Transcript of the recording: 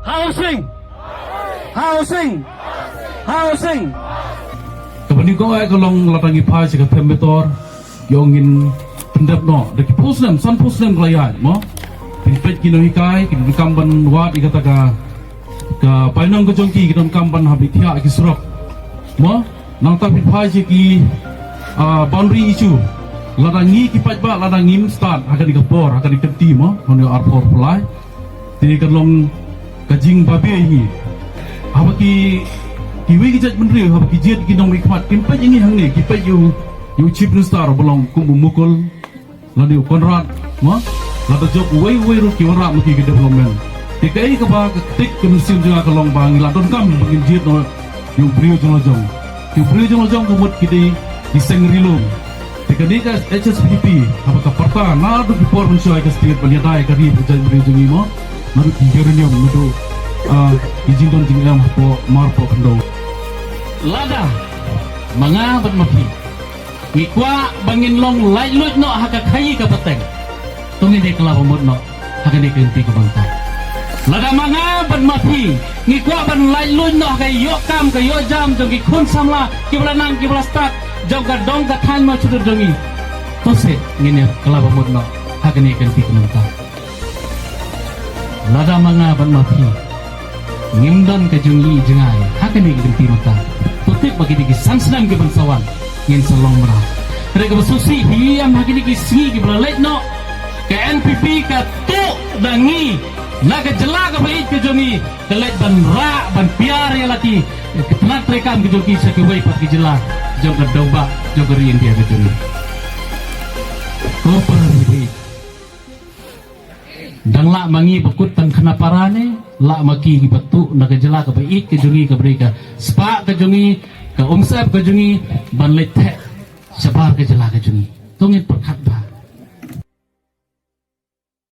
Housing. Housing. Housing. Kemudian kau long latangi pai jika pembetor yongin pendap no deki posnem san posnem layat mo pinpet kino hikai kino kamban wat ikataka ka painang ko jongki kino kamban habit ya ki surap mo nang tapi pai jiki boundary issue latangi ki pajba latangi start akan dikapor akan dikenti mo hono arpor pelai jadi kalong kajing babe ini apa ki kiwi kijat menteri apa kijat kinong mikmat kimpai ini hang ni kipai you chief minister belong kumbu mukul lalu konrad ma lalu jok way ru kiwara muki ke development dikai ke ba ketik kemusim juga kelong bang ladon kam bangin jit no you brio jong kumut kidi diseng rilum dikani ka HSPP apa ka parta na do before mensyai ka state baliadai ka ri berjan brio jongi mo naru kigernyam nudo izin don tingam po marpo kendo Lada mga bat mapi ikwa bangin long light lut no haka khayi ka pateng tungin de kala bomot no haka de kenti ka bangta lada mga bat mapi ikwa ban light lut no haka yo kam ka yo jam jong ki khun samla kibla nang kibla start jong ka dong ka than ma chudur jongi to se ngine kala bomot no haka ne kenti ka bangta lada mga bat mapi ngimdan ka jungi jengai haka ne kenti mata tutik bagi digi sansnam ke bangsawan ngin salong merah mereka bersusi hiam bagi digi singi ke belalek no ke NPP ke tu dangi na ke jela ke baik ke jongi ke lek ban ra ban piar ya laki ke tenat rekam ke jongi sa ke baik pat ke jela jong ke domba jong ke rien dia ke jongi kopar hibi dang la mangi bekut tang kena parane la maki batu na ke jela ke baik ke jongi ke mereka spa ke jongi ke umsap ke jongi ban letek sebar ke jela ke jongi tungin perkat ba